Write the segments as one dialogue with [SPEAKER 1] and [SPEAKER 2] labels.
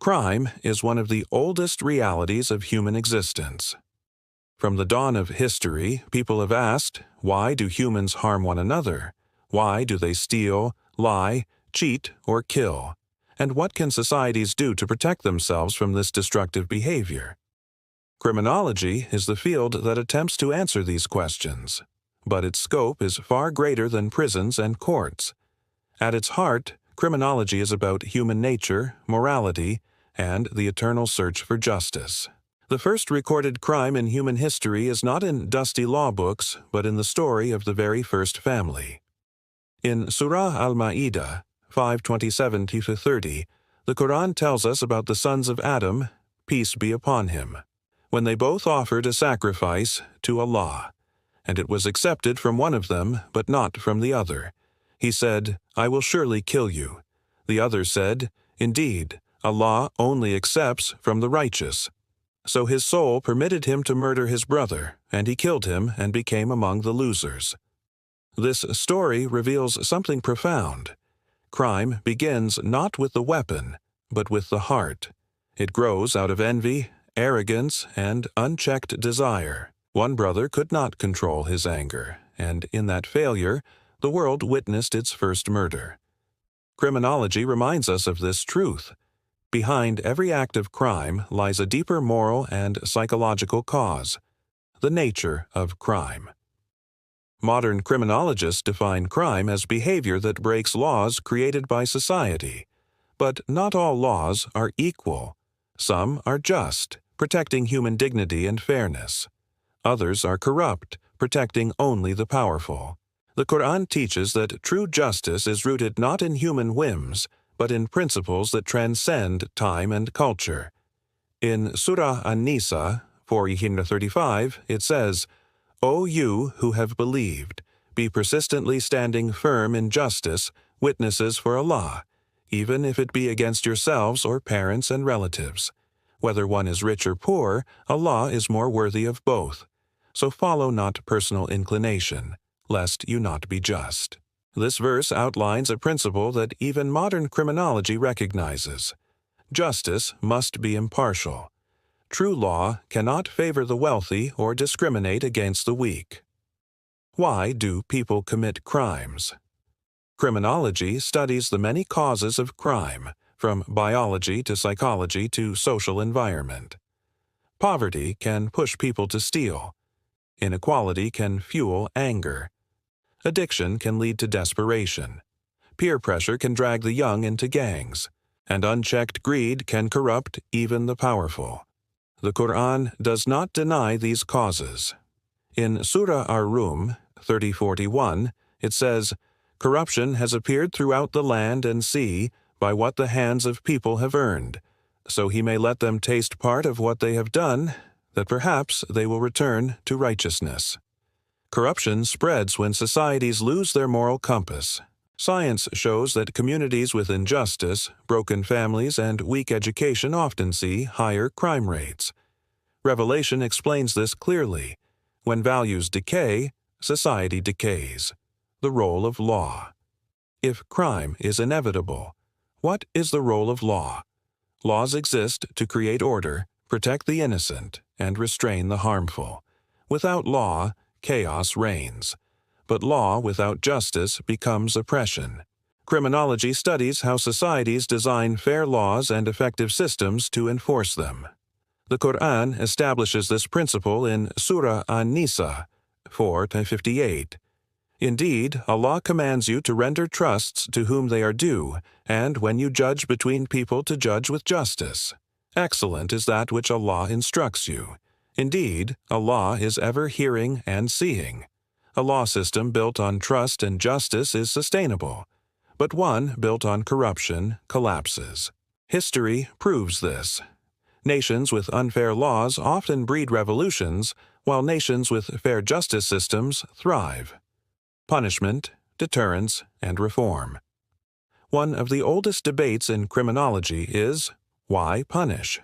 [SPEAKER 1] Crime is one of the oldest realities of human existence. From the dawn of history, people have asked, why do humans harm one another? Why do they steal, lie, cheat, or kill? And what can societies do to protect themselves from this destructive behavior? Criminology is the field that attempts to answer these questions, but its scope is far greater than prisons and courts. At its heart, criminology is about human nature, morality, and the eternal search for justice. The first recorded crime in human history is not in dusty law books, but in the story of the very first family. In Surah Al-Ma'idah 5:27-30, the Quran tells us about the sons of Adam, peace be upon him, when they both offered a sacrifice to Allah, and it was accepted from one of them, but not from the other. He said, I will surely kill you. The other said, Indeed, Allah only accepts from the righteous. So his soul permitted him to murder his brother, and he killed him and became among the losers. This story reveals something profound. Crime begins not with the weapon, but with the heart. It grows out of envy, arrogance, and unchecked desire. One brother could not control his anger, and in that failure, the world witnessed its first murder. Criminology reminds us of this truth. Behind every act of crime lies a deeper moral and psychological cause, the nature of crime. Modern criminologists define crime as behavior that breaks laws created by society. But not all laws are equal. Some are just, protecting human dignity and fairness. Others are corrupt, protecting only the powerful. The Quran teaches that true justice is rooted not in human whims, but in principles that transcend time and culture. In Surah An-Nisa 4:35, it says, O you who have believed, be persistently standing firm in justice, witnesses for Allah, even if it be against yourselves or parents and relatives. Whether one is rich or poor, Allah is more worthy of both. So follow not personal inclination, lest you not be just. This verse outlines a principle that even modern criminology recognizes. Justice must be impartial. True law cannot favor the wealthy or discriminate against the weak. Why do people commit crimes? Criminology studies the many causes of crime, from biology to psychology to social environment. Poverty can push people to steal. Inequality can fuel anger. Addiction can lead to desperation. Peer pressure can drag the young into gangs. And unchecked greed can corrupt even the powerful. The Quran does not deny these causes. In Surah Ar-Rum 30:41, it says, Corruption has appeared throughout the land and sea by what the hands of people have earned, so he may let them taste part of what they have done, that perhaps they will return to righteousness. Corruption spreads when societies lose their moral compass. Science shows that communities with injustice, broken families, and weak education often see higher crime rates. Revelation explains this clearly. When values decay, society decays. The role of law. If crime is inevitable, what is the role of law? Laws exist to create order, protect the innocent, and restrain the harmful. Without law, chaos reigns. But law without justice becomes oppression. Criminology studies how societies design fair laws and effective systems to enforce them. The Quran establishes this principle in Surah An-Nisa 4:58. Indeed, Allah commands you to render trusts to whom they are due, and when you judge between people to judge with justice. Excellent is that which Allah instructs you. Indeed, Allah is ever hearing and seeing. A law system built on trust and justice is sustainable, but one built on corruption collapses. History proves this. Nations with unfair laws often breed revolutions, while nations with fair justice systems thrive. Punishment, deterrence, and reform. One of the oldest debates in criminology is, why punish?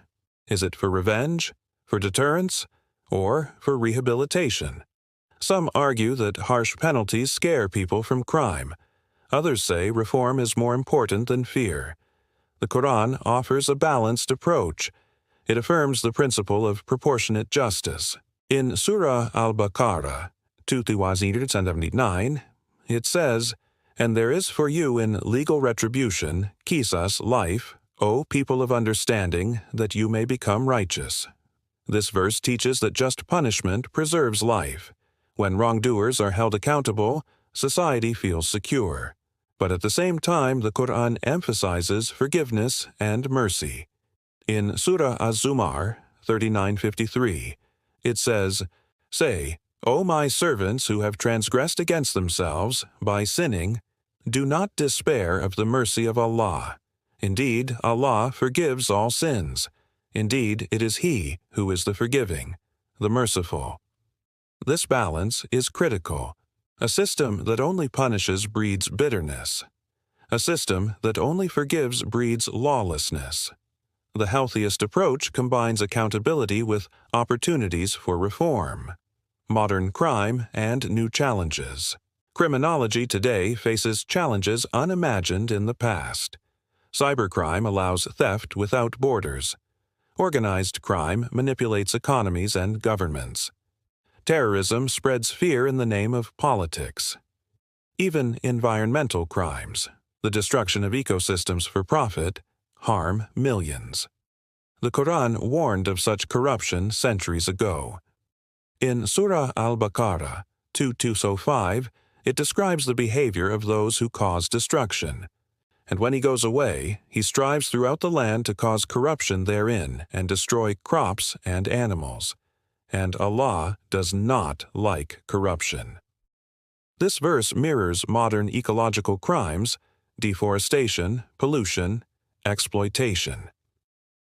[SPEAKER 1] Is it for revenge, for deterrence, or for rehabilitation? Some argue that harsh penalties scare people from crime. Others say reform is more important than fear. The Quran offers a balanced approach. It affirms the principle of proportionate justice. In Surah Al-Baqarah 279, it says, "And there is for you in legal retribution, qisas, life, O people of understanding, that you may become righteous." This verse teaches that just punishment preserves life. When wrongdoers are held accountable, society feels secure. But at the same time, the Quran emphasizes forgiveness and mercy. In Surah Az-Zumar 39:53, it says, "Say, O my servants who have transgressed against themselves by sinning, do not despair of the mercy of Allah. Indeed, Allah forgives all sins. Indeed, it is He who is the forgiving, the merciful." This balance is critical. A system that only punishes breeds bitterness. A system that only forgives breeds lawlessness. The healthiest approach combines accountability with opportunities for reform, modern crime, and new challenges. Criminology today faces challenges unimagined in the past. Cybercrime allows theft without borders. Organized crime manipulates economies and governments. Terrorism spreads fear in the name of politics. Even environmental crimes, the destruction of ecosystems for profit, harm millions. The Quran warned of such corruption centuries ago. In Surah Al-Baqarah 2:205, it describes the behavior of those who cause destruction. And when he goes away, he strives throughout the land to cause corruption therein and destroy crops and animals. And Allah does not like corruption. This verse mirrors modern ecological crimes, deforestation, pollution, exploitation.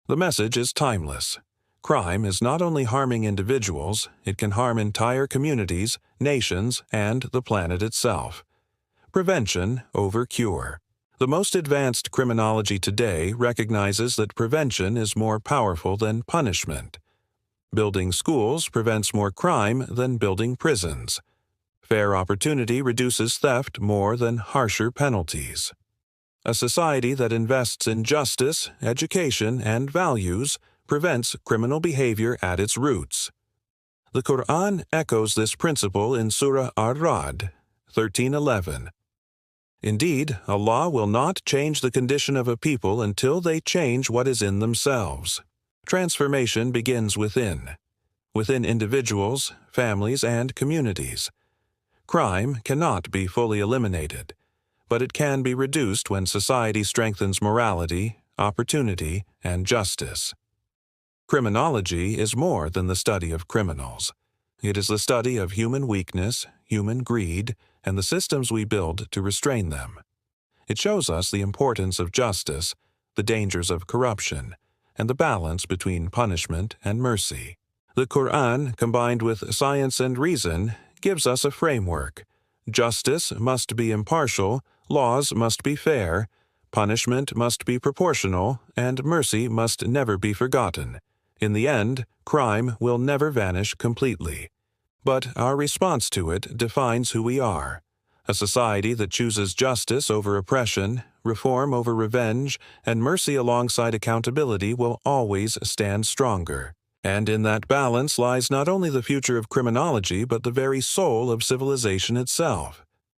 [SPEAKER 1] The message is timeless. Crime is not only harming individuals, it can harm entire communities, nations, and the planet itself. Prevention over cure. The most advanced criminology today recognizes that prevention is more powerful than punishment. Building schools prevents more crime than building prisons. Fair opportunity reduces theft more than harsher penalties. A society that invests in justice, education, and values prevents criminal behavior at its roots. The Quran echoes this principle in Surah Ar-Ra'd 13:11. Indeed, Allah will not change the condition of a people until they change what is in themselves. Transformation begins within individuals, families, and communities. Crime cannot be fully eliminated, but it can be reduced when society strengthens morality, opportunity, and justice. Criminology is more than the study of criminals. It is the study of human weakness, human greed, and the systems we build to restrain them. It shows us the importance of justice, the dangers of corruption, and the balance between punishment and mercy. The Quran, combined with science and reason, gives us a framework. Justice must be impartial, laws must be fair, punishment must be proportional, and mercy must never be forgotten. In the end, crime will never vanish completely. But our response to it defines who we are. A society that chooses justice over oppression, reform over revenge, and mercy alongside accountability will always stand stronger. And in that balance lies not only the future of criminology but the very soul of civilization itself.